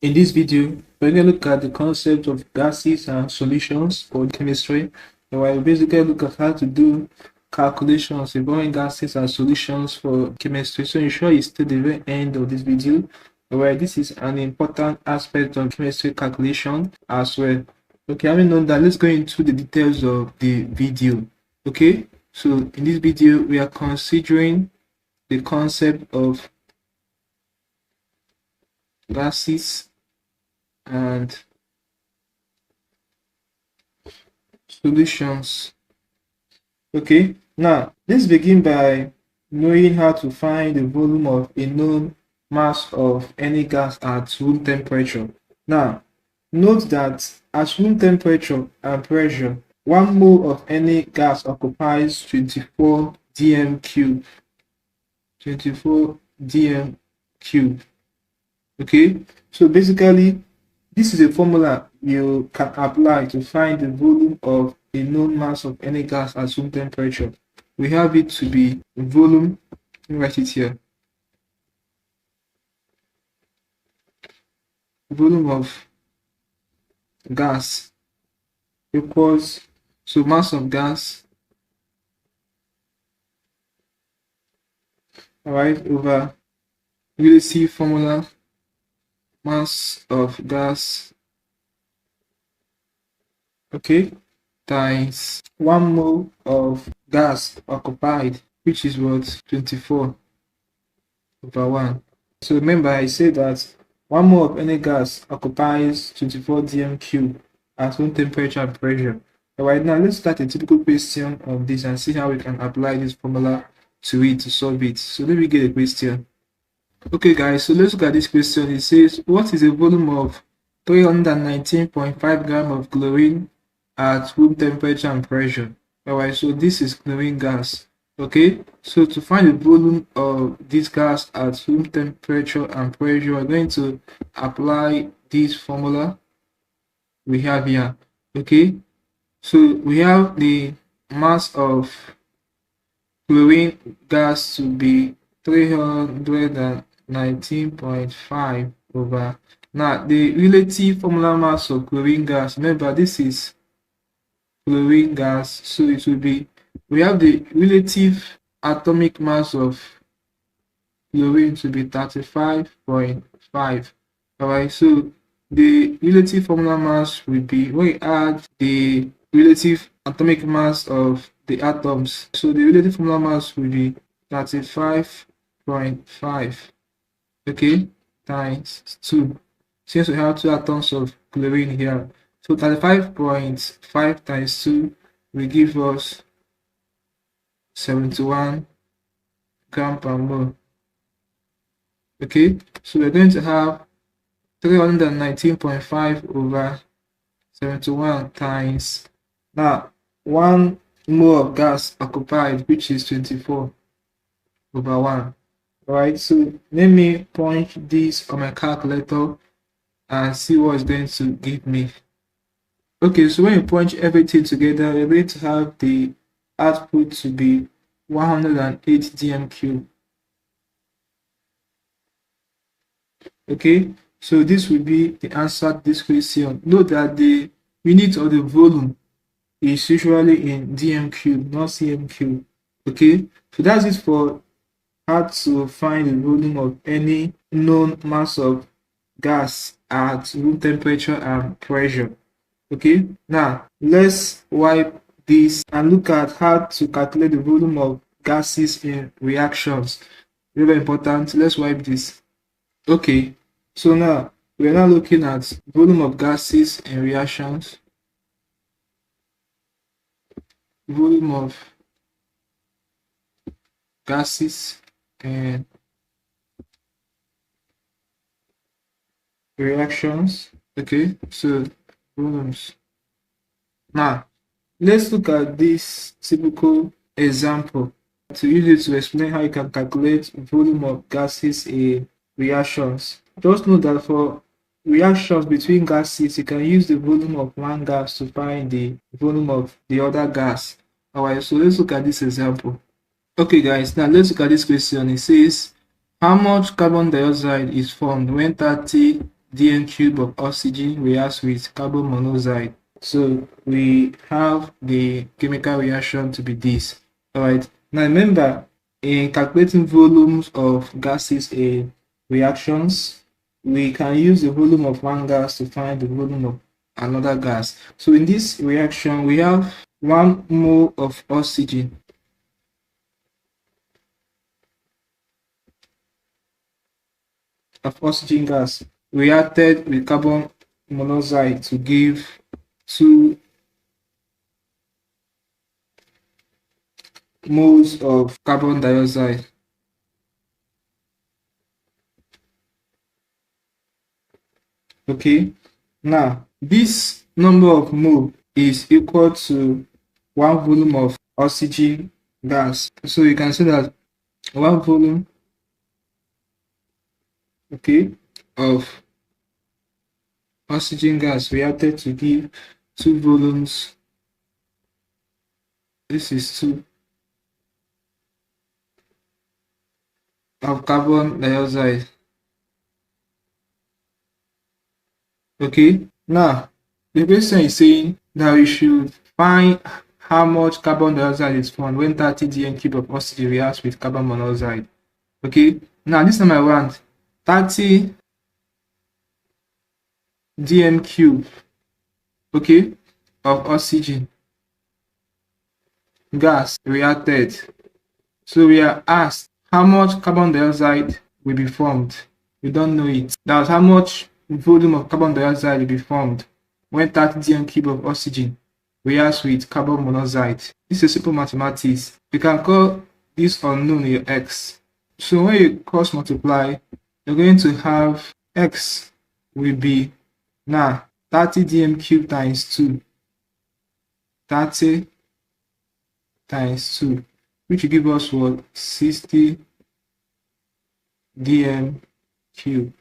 In this video, we're going to look at the concept of gases and solutions for chemistry. And we'll basically look at how to do calculations involving gases and solutions for chemistry. So ensure you stay to the very end of this video, where this is an important aspect of chemistry calculation as well. Okay, having known that, let's go into the details of the video. Okay, so in this video, we are considering the concept of gases and solutions. Okay, now let's begin by knowing how to find the volume of a known mass of any gas at room temperature. Now, note that at room temperature and pressure, 1 mole of any gas occupies 24 dm cube. 24 dm cube. Okay, so basically, this is a formula you can apply to find the volume of a known mass of any gas at room temperature. We have it to be volume, let me write it here. Volume of gas equals, so mass of gas, alright, over relative formula, mass of gas, okay, times 1 mole of gas occupied, which is what, 24 over 1. So remember, I said that 1 mole of any gas occupies 24 dm cube at room temperature and pressure. Alright, now let's start a typical question of this and see how we can apply this formula to it to solve it. So let me get a question. Okay guys, so let's look at this question. It says, what is the volume of 319.5 grams of chlorine at room temperature and pressure? Alright, so this is chlorine gas. Okay, so to find the volume of this gas at room temperature and pressure, we're going to apply this formula we have here. Okay, so we have the mass of chlorine gas to be 319.5 over, now the relative formula mass of chlorine gas, remember this is chlorine gas, so it will be, we have the relative atomic mass of chlorine to be 35.5. Alright, so the relative formula mass will be, when we add the relative atomic mass of the atoms, so the relative formula mass will be 35.5, okay, times 2, since we have 2 atoms of chlorine here. So 35.5 times 2 will give us 71 grams per mole. Okay, so we're going to have 319.5 over 71 times, now 1 mole of gas occupied, which is 24 over 1. Alright, so let me punch this on my calculator and see what it's going to give me. Okay, so when you punch everything together, you're going to have the output to be 108 dm cube. Okay, so this will be the answer to this question. Note that the unit of the volume is usually in dm cube, not cm cube. Okay, so that's it for how to find the volume of any known mass of gas at room temperature and pressure. Okay, now let's wipe this and look at how to calculate the volume of gases in reactions. Very important. Let's wipe this. Okay, so now we're now looking at volume of gases in reactions. Volume of gases and reactions. Okay, so volumes. Now let's look at this typical example to use it to explain how you can calculate volume of gases in reactions. Just note that for reactions between gases, you can use the volume of one gas to find the volume of the other gas. Alright, so let's look at this example. Okay guys, now let's look at this question. It says, how much carbon dioxide is formed when 30 Dn cube of oxygen reacts with carbon monoxide. So we have the chemical reaction to be this. Alright, now remember, in calculating volumes of gases in reactions, we can use the volume of one gas to find the volume of another gas. So in this reaction, we have 1 mole of oxygen gas reacted with carbon monoxide to give 2 moles of carbon dioxide. Okay, now this number of mole is equal to 1 volume of oxygen gas. So you can say that 1 volume, okay, of oxygen gas reacted to give 2 volumes. This is 2 of carbon dioxide. Okay, now the question is saying that we should find how much carbon dioxide is formed when 30 Dn cube of oxygen reacts with carbon monoxide. Okay, now this time I want 30 Dn cube, okay, of oxygen gas reacted. So we are asked how much carbon dioxide will be formed. We don't know it. That's how much volume of carbon dioxide will be formed when 30 Dn cube of oxygen reacts with carbon monoxide. This is simple mathematics. You can call this unknown your x. So when you cross multiply, you're going to have x will be now 30 Dn cube times 2. 30 times 2, which will give us what? 60 Dn cube.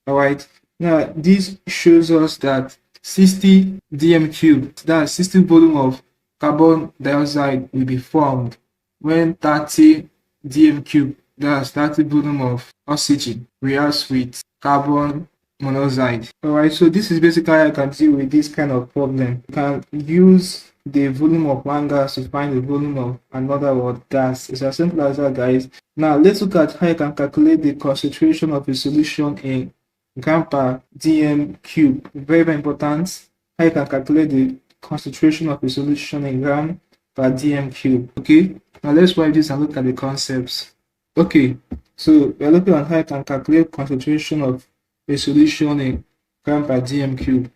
Alright, now this shows us that 60 Dn cube, that's 60 volume of carbon dioxide, will be formed when 30 Dn cube, that's 30 volume of oxygen, reacts with carbon monoxide. Alright, so this is basically how I can deal with this kind of problem. You can use the volume of one gas to find the volume of another gas. It's as simple as that, guys. Now let's look at how you can calculate the concentration of a solution in gram per Dn cube. Very, very important. How you can calculate the concentration of a solution in gram per Dn cube. Okay, now let's wipe this and look at the concepts. Okay, so we're looking at how you can calculate concentration of a solution in gram per Dn cube.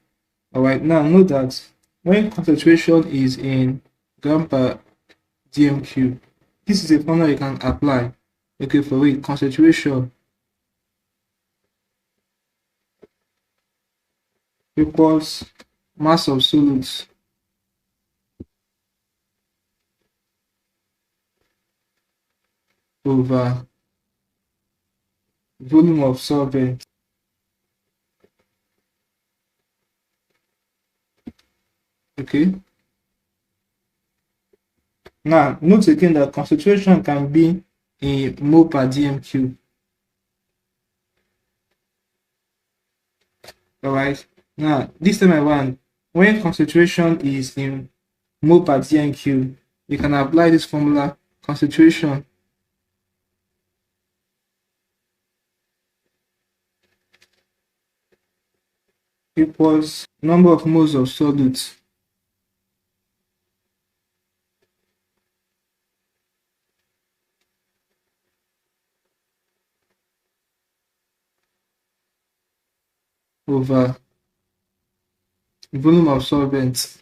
Alright, now note that when concentration is in gram per Dn cube, this is a formula you can apply. Okay, for it, concentration equals mass of solutes over volume of solvent. Okay, now note again that concentration can be in mole per Dn cube. Alright, now this time around, when concentration is in mole per Dn cube, you can apply this formula. Concentration equals number of moles of solutes over volume of solvent.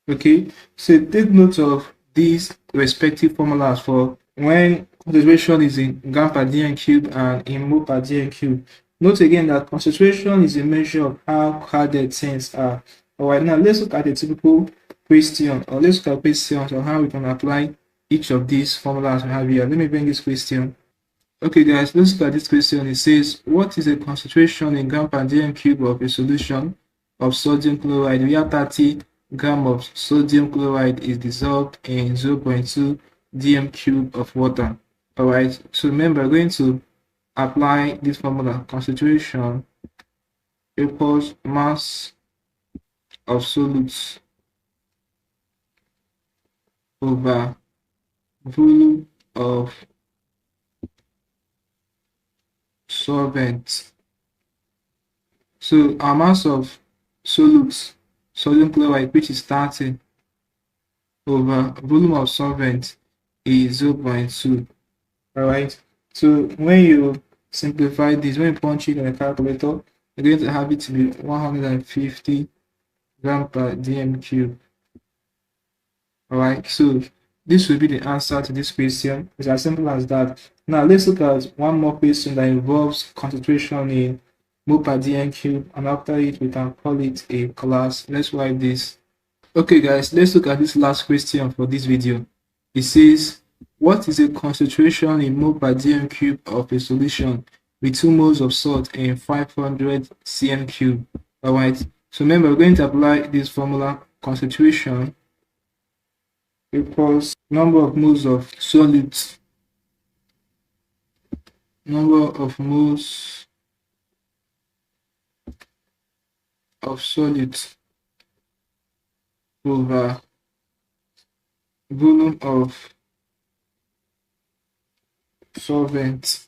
Okay, so take note of these respective formulas for when concentration is in gram per Dn cube and in mole per Dn cube. Note again that concentration is a measure of how crowded things are. Alright, now let's look at a typical question, or let's look at questions on how we can apply each of these formulas we have here. Let me bring this question. Okay guys, let's look at this question. It says, what is the concentration in gram per Dn cube of a solution of sodium chloride? We have 30 gram of sodium chloride is dissolved in 0.2 dm cube of water. Alright, so remember, we're going to apply this formula. Concentration equals mass of solutes over volume of solvent. So our mass of solutes, sodium chloride, which is 30, over volume of solvent is 0.2. Alright, so when you simplify this, when you punch it in a calculator, you're going to have it to be 150 gram per dm cube. Alright, so this will be the answer to this question. It's as simple as that. Now let's look at one more question that involves concentration in mole per dm cube, and after it we can call it a class. Let's wipe this. Okay guys, let's look at this last question for this video. It says, what is the concentration in mole per dm cube of a solution with 2 moles of salt in 500 cm cube? Alright, so remember, we're going to apply this formula. Concentration equals number of moles of solute, number of moles of solute over volume of solvent.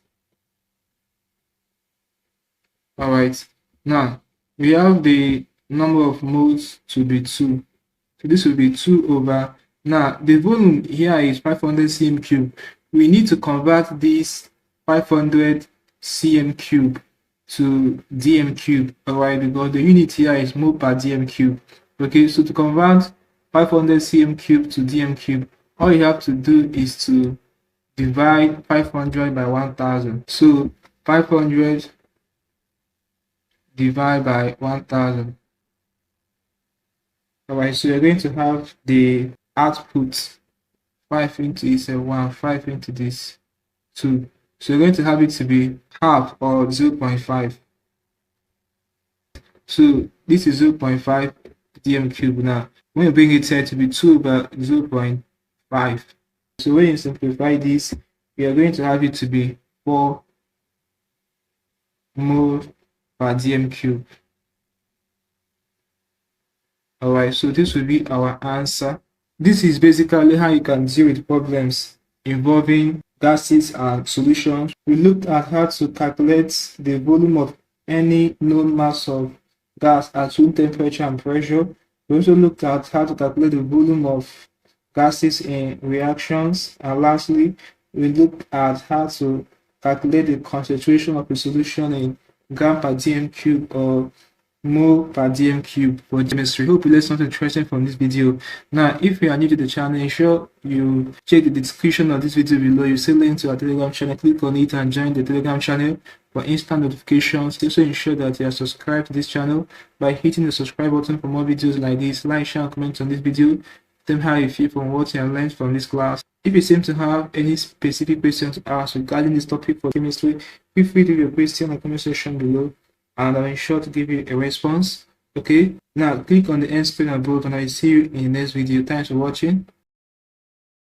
Alright, now we have the number of moles to be 2, so this will be 2 over, now the volume here is 500 cm cube. We need to convert this 500 cm cube to dm cube. Alright, because the unit here is mole per dm cube. Okay, so to convert 500 cm cube to dm cube, all you have to do is to divide 500 by 1000. So 500 divided by 1000. Alright, so you're going to have the output 5 into this 1, 5 into this 2. So you're going to have it to be half, or 0.5. So this is 0.5 dm cube. Now when you bring it here to be 2 over 0.5, so when you simplify this, we are going to have it to be 4 mole per dm cube. Alright, so this will be our answer. This is basically how you can deal with problems involving gases and solutions. We looked at how to calculate the volume of any known mass of gas at room temperature and pressure. We also looked at how to calculate the volume of gases in reactions. And lastly, we looked at how to calculate the concentration of a solution in gram per dm cube or mole per dm cube for chemistry. Hope you learned something interesting from this video. Now, if you are new to the channel, ensure you check the description of this video below. You see a link to our Telegram channel. Click on it and join the Telegram channel for instant notifications. Also ensure that you are subscribed to this channel by hitting the subscribe button for more videos like this. Like, share, and comment on this video. Tell me how you feel from what you have learned from this class. If you seem to have any specific questions to ask regarding this topic for chemistry, feel free to leave your question in the comment section below, and I'll ensure to give you a response. Okay, now click on the end screen above, and I will see you in the next video. Thanks for watching.